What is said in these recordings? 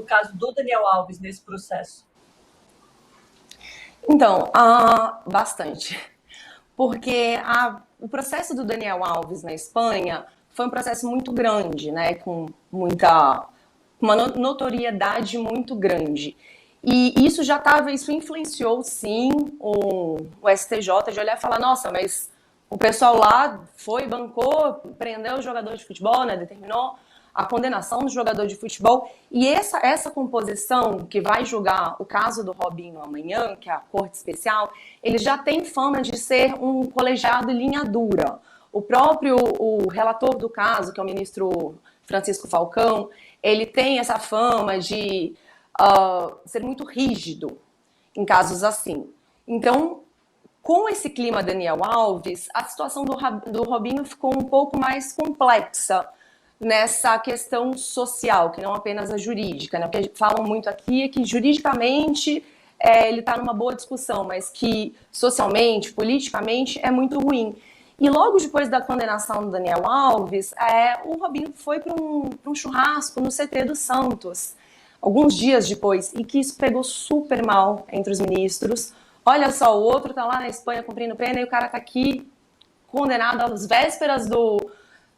caso do Daniel Alves nesse processo? Então, bastante. Porque o processo do Daniel Alves na Espanha foi um processo muito grande, né? Com uma notoriedade muito grande. E isso influenciou, sim, o STJ de olhar e falar, nossa, mas o pessoal lá bancou, prendeu o jogador de futebol, né? Determinou a condenação do jogador de futebol. E essa composição que vai julgar o caso do Robinho amanhã, que é a Corte Especial, ele já tem fama de ser um colegiado linha dura. O relator do caso, que é o ministro Francisco Falcão, ele tem essa fama de ser muito rígido em casos assim. Então, com esse clima Daniel Alves, a situação do Robinho ficou um pouco mais complexa nessa questão social, que não apenas a jurídica, né? O que falam muito aqui é que juridicamente ele está numa boa discussão, mas que socialmente, politicamente, é muito ruim. E logo depois da condenação do Daniel Alves, o Robinho foi para um churrasco no CT do Santos, alguns dias depois, e que isso pegou super mal entre os ministros. Olha só, o outro está lá na Espanha cumprindo pena e o cara está aqui condenado às vésperas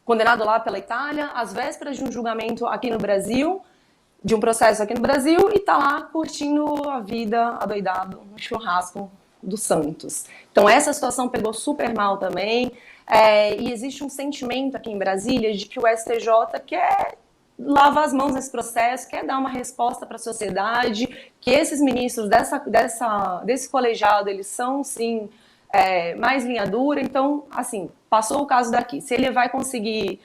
condenado lá pela Itália, às vésperas de um julgamento aqui no Brasil, de um processo aqui no Brasil, e tá lá curtindo a vida adoidado no churrasco do Santos. Então essa situação pegou super mal também, e existe um sentimento aqui em Brasília de que o STJ quer lavar as mãos nesse processo, quer dar uma resposta para a sociedade, que esses ministros desse colegiado, eles são, sim, mais linha dura. Então, assim, passou o caso daqui. Se ele vai conseguir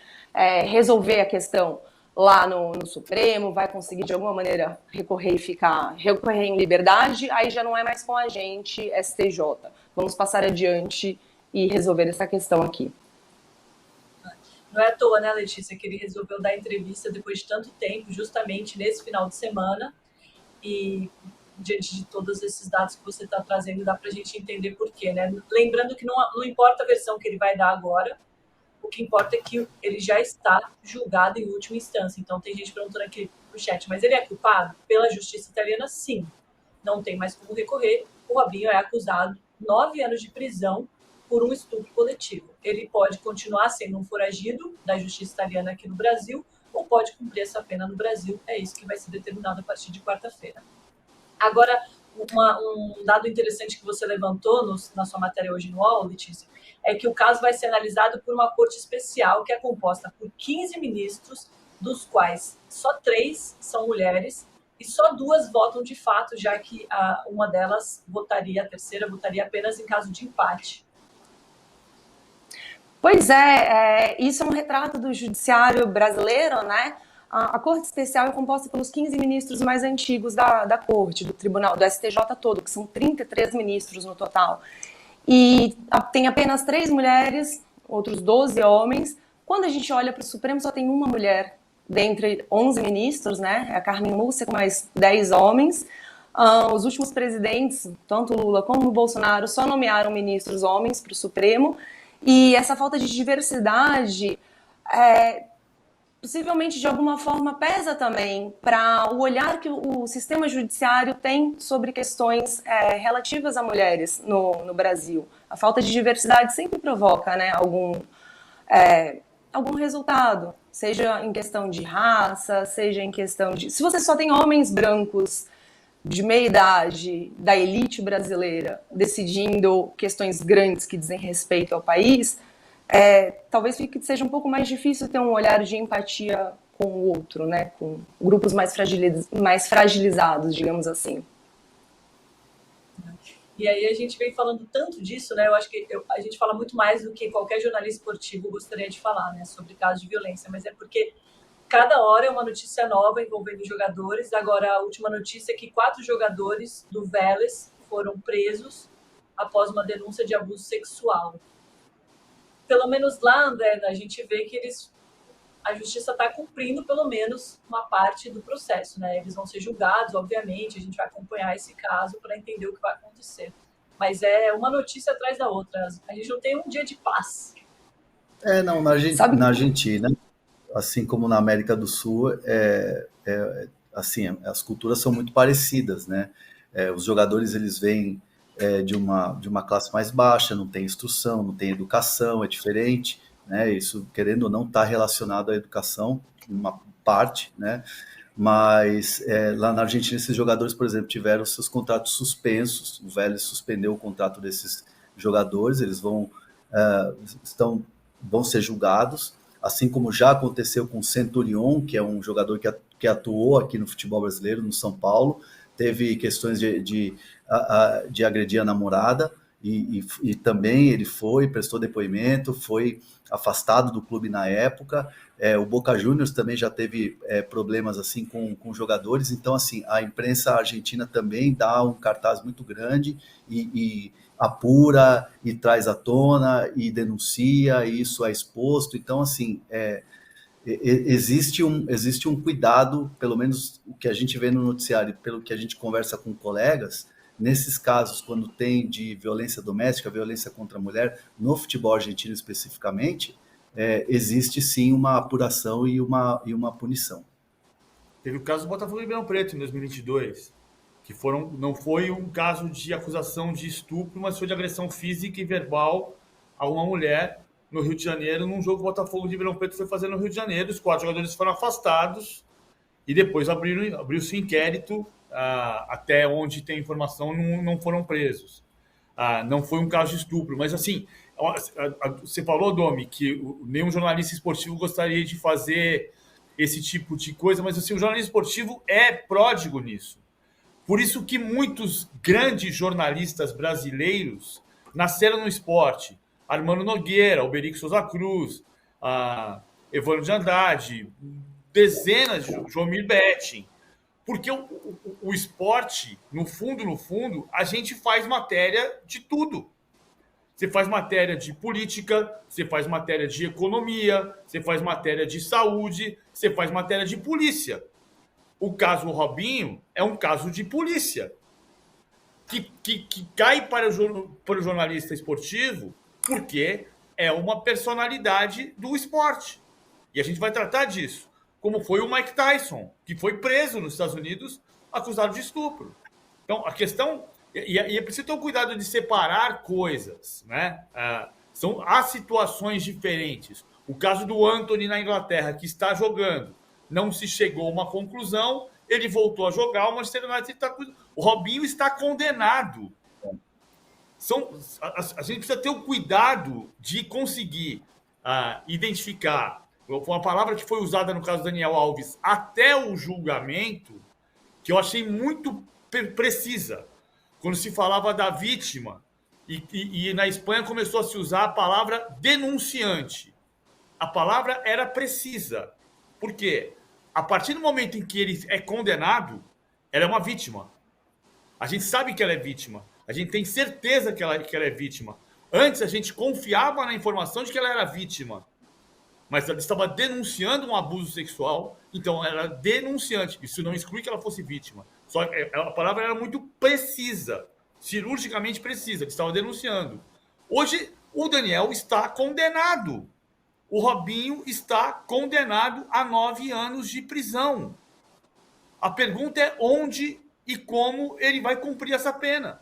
resolver a questão lá no Supremo, vai conseguir de alguma maneira recorrer em liberdade, aí já não é mais com a gente, STJ. Vamos passar adiante e resolver essa questão aqui. Não é à toa, né, Letícia, que ele resolveu dar entrevista depois de tanto tempo, justamente nesse final de semana, e diante de todos esses dados que você está trazendo, dá para a gente entender por quê, né? Lembrando que não importa a versão que ele vai dar agora, o que importa é que ele já está julgado em última instância. Então, tem gente perguntando aqui no chat, mas ele é culpado? Pela justiça italiana, sim. Não tem mais como recorrer. O Robinho é acusado 9 anos de prisão por um estupro coletivo. Ele pode continuar sendo um foragido da justiça italiana aqui no Brasil, ou pode cumprir essa pena no Brasil. É isso que vai ser determinado a partir de quarta-feira. Agora, um dado interessante que você levantou na sua matéria hoje no UOL, Letícia, é que o caso vai ser analisado por uma corte especial que é composta por 15 ministros, dos quais só 3 são mulheres e só 2 votam de fato, já que uma delas votaria, a terceira votaria apenas em caso de empate. Pois isso é um retrato do judiciário brasileiro, né? A Corte Especial é composta pelos 15 ministros mais antigos da Corte, do Tribunal, do STJ todo, que são 33 ministros no total. E tem apenas 3 mulheres, outros 12 homens. Quando a gente olha para o Supremo, só tem uma mulher dentre 11 ministros, né? É a Carmen Lúcia, com mais 10 homens. Os últimos presidentes, tanto Lula como Bolsonaro, só nomearam ministros homens para o Supremo. E essa falta de diversidade possivelmente de alguma forma pesa também para o olhar que o sistema judiciário tem sobre questões relativas a mulheres no Brasil. A falta de diversidade sempre provoca, né, algum resultado, seja em questão de raça, seja em questão de... Se você só tem homens brancos de meia idade, da elite brasileira, decidindo questões grandes que dizem respeito ao país, talvez seja um pouco mais difícil ter um olhar de empatia com o outro, né? Com grupos mais fragilizados, digamos assim. E aí a gente vem falando tanto disso, né? Eu acho que a gente fala muito mais do que qualquer jornalista esportivo gostaria de falar, né? Sobre casos de violência, mas é porque cada hora é uma notícia nova envolvendo jogadores. Agora, a última notícia é que 4 jogadores do Vélez foram presos após uma denúncia de abuso sexual. Pelo menos lá, André, a gente vê que a justiça está cumprindo pelo menos uma parte do processo, né? Eles vão ser julgados, obviamente, a gente vai acompanhar esse caso para entender o que vai acontecer. Mas é uma notícia atrás da outra. A gente não tem um dia de paz. Na Argentina, assim como na América do Sul, assim, as culturas são muito parecidas, né? Os jogadores, eles vêm de uma classe mais baixa, não tem instrução, não tem educação, é diferente, né? Isso, querendo ou não, está relacionado à educação, uma parte, né? Mas lá na Argentina, esses jogadores, por exemplo, tiveram seus contratos suspensos, o Vélez suspendeu o contrato desses jogadores, eles vão ser julgados, assim como já aconteceu com o Centurion, que é um jogador que atuou aqui no futebol brasileiro, no São Paulo, teve questões de agredir a namorada, e também ele prestou depoimento, foi afastado do clube na época. O Boca Juniors também já teve problemas assim com jogadores. Então, assim, a imprensa argentina também dá um cartaz muito grande e apura e traz à tona e denuncia, e isso é exposto. Então, assim, existe um cuidado, pelo menos o que a gente vê no noticiário, pelo que a gente conversa com colegas, nesses casos, quando tem de violência doméstica, violência contra a mulher, no futebol argentino especificamente, existe sim uma apuração e uma punição. Teve o caso do Botafogo e Ribeirão Preto em 2022, que não foi um caso de acusação de estupro, mas foi de agressão física e verbal a uma mulher no Rio de Janeiro, num jogo que o Botafogo de Ribeirão Preto foi fazer no Rio de Janeiro. Os 4 jogadores foram afastados e depois abriu-se um inquérito, até onde tem informação, não foram presos. Não foi um caso de estupro, mas assim, você falou, Domi, que nenhum jornalista esportivo gostaria de fazer esse tipo de coisa, mas assim, o jornalismo esportivo é pródigo nisso. Por isso que muitos grandes jornalistas brasileiros nasceram no esporte. Armando Nogueira, Alberico Souza Cruz, Evandro de Andrade, dezenas de Jomir Betting. Porque o esporte, no fundo, a gente faz matéria de tudo. Você faz matéria de política, você faz matéria de economia, você faz matéria de saúde, você faz matéria de polícia. O caso Robinho é um caso de polícia, que cai para o jornalista esportivo porque é uma personalidade do esporte. E a gente vai tratar disso. Como foi o Mike Tyson, que foi preso nos Estados Unidos acusado de estupro. Então, a questão... E é preciso ter o cuidado de separar coisas, né? Há situações diferentes. O caso do Antony na Inglaterra, que está jogando, não se chegou a uma conclusão, ele voltou a jogar, o Manchester United está... O Robinho está condenado. A gente precisa ter o cuidado de conseguir identificar, uma palavra que foi usada no caso do Daniel Alves, até o julgamento, que eu achei muito precisa. Quando se falava da vítima, e na Espanha começou a se usar a palavra denunciante. A palavra era precisa. Por quê? A partir do momento em que ele é condenado, ela é uma vítima. A gente sabe que ela é vítima. A gente tem certeza que ela é vítima. Antes, a gente confiava na informação de que ela era vítima. Mas ela estava denunciando um abuso sexual, então ela era denunciante. Isso não exclui que ela fosse vítima. Só a palavra era muito precisa, cirurgicamente precisa. Ele estava denunciando. Hoje, o Daniel está condenado. O Robinho está condenado a 9 anos de prisão. A pergunta é onde e como ele vai cumprir essa pena.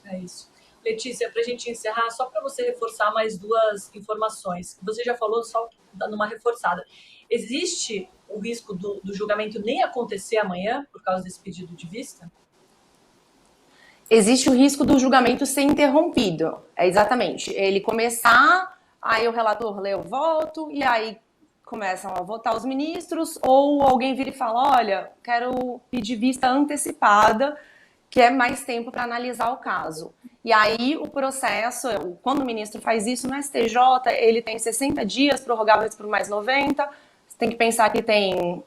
É isso. Letícia, para a gente encerrar, só para você reforçar mais 2 informações. Você já falou, só dando uma reforçada. Existe o risco do julgamento nem acontecer amanhã, por causa desse pedido de vista? Existe o risco do julgamento ser interrompido. Exatamente. Ele começar, aí o relator lê o voto, e aí começam a votar os ministros, ou alguém vira e fala, olha, quero pedir vista antecipada, que é mais tempo para analisar o caso. E aí o processo, quando o ministro faz isso no STJ, ele tem 60 dias, prorrogáveis por mais 90. Você tem que pensar que tem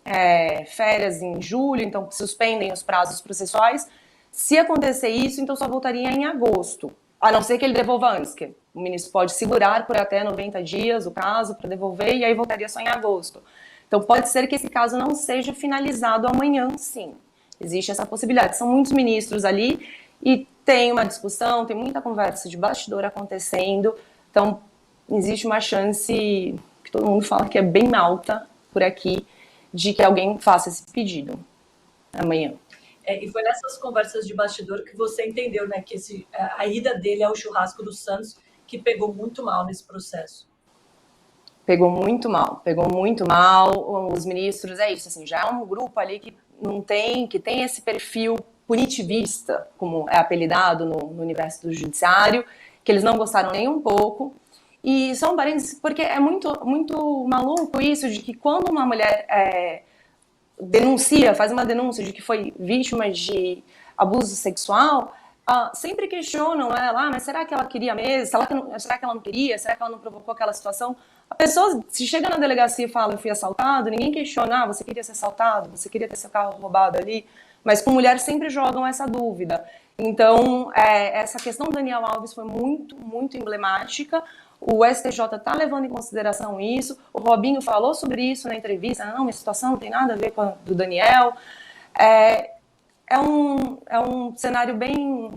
férias em julho, então suspendem os prazos processuais. Se acontecer isso, então só voltaria em agosto. A não ser que ele devolva antes, que o ministro pode segurar por até 90 dias o caso para devolver, e aí voltaria só em agosto. Então pode ser que esse caso não seja finalizado amanhã, sim. Existe essa possibilidade. São muitos ministros ali e tem uma discussão, tem muita conversa de bastidor acontecendo. Então, existe uma chance que todo mundo fala que é bem alta por aqui de que alguém faça esse pedido amanhã. E foi nessas conversas de bastidor que você entendeu, né, que a ida dele ao churrasco do Santos que pegou muito mal nesse processo. Pegou muito mal. Os ministros, é isso, assim, já é um grupo ali que tem esse perfil punitivista, como é apelidado no universo do judiciário, que eles não gostaram nem um pouco. E só um parênteses, porque é muito, muito maluco isso de que quando uma mulher faz uma denúncia de que foi vítima de abuso sexual, sempre questionam ela, mas será que ela queria mesmo? Será que ela não queria? Será que ela não provocou aquela situação? A pessoa, se chega na delegacia e fala, eu fui assaltado, ninguém questiona, você queria ser assaltado, você queria ter seu carro roubado ali, mas com mulher sempre jogam essa dúvida. Então, essa questão do Daniel Alves foi muito, muito emblemática. O STJ está levando em consideração isso. O Robinho falou sobre isso na entrevista. Não, minha situação não tem nada a ver com a do Daniel. É um cenário bem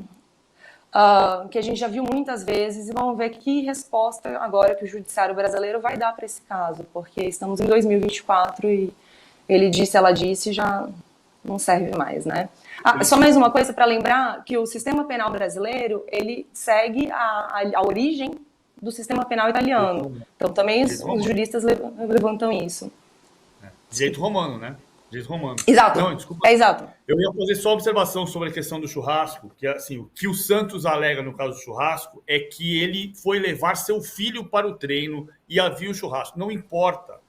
que a gente já viu muitas vezes, e vamos ver que resposta agora que o judiciário brasileiro vai dar para esse caso, porque estamos em 2024 e ele disse, ela disse, já não serve mais, né? Só mais uma coisa para lembrar, que o sistema penal brasileiro, ele segue a origem do sistema penal italiano. Então também os juristas levantam isso. Direito romano, né? Direito romano. Exato. Não, desculpa. Exato. Eu ia fazer só uma observação sobre a questão do churrasco, que assim, o que o Santos alega no caso do churrasco é que ele foi levar seu filho para o treino e havia o churrasco. Não importa.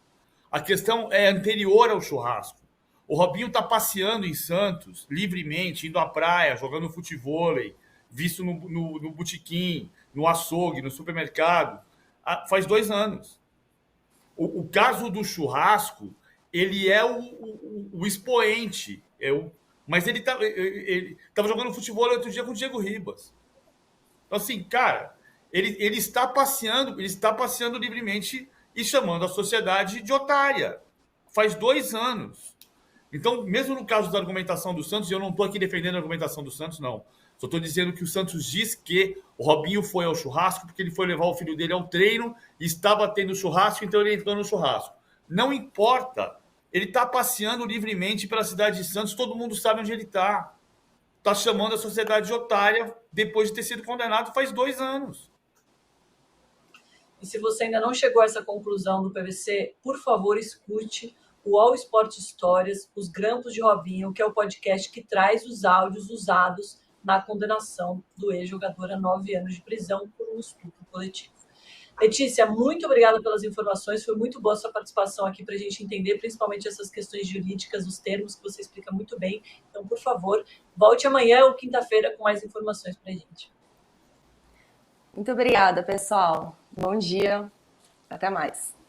A questão é anterior ao churrasco. O Robinho está passeando em Santos, livremente, indo à praia, jogando futevôlei, visto no botequim, no açougue, no supermercado, faz 2 anos. O caso do churrasco, ele é o expoente, mas ele estava jogando futebol outro dia com o Diego Ribas. Então, assim, cara, ele está passeando livremente e chamando a sociedade de otária. Faz 2 anos. Então, mesmo no caso da argumentação do Santos, eu não estou aqui defendendo a argumentação do Santos, não. Só estou dizendo que o Santos diz que o Robinho foi ao churrasco porque ele foi levar o filho dele ao treino e estava tendo churrasco, então ele entrou no churrasco. Não importa. Ele está passeando livremente pela cidade de Santos, todo mundo sabe onde ele está. Está chamando a sociedade de otária depois de ter sido condenado faz 2 anos. E se você ainda não chegou a essa conclusão do PVC, por favor, escute o All Sport Histórias, Os Grampos de Robinho, que é o podcast que traz os áudios usados na condenação do ex-jogador a 9 anos de prisão por um estupro coletivo. Letícia, muito obrigada pelas informações, foi muito boa a sua participação aqui para a gente entender principalmente essas questões jurídicas, os termos que você explica muito bem. Então, por favor, volte amanhã ou quinta-feira com mais informações para a gente. Muito obrigada, pessoal. Bom dia. Até mais.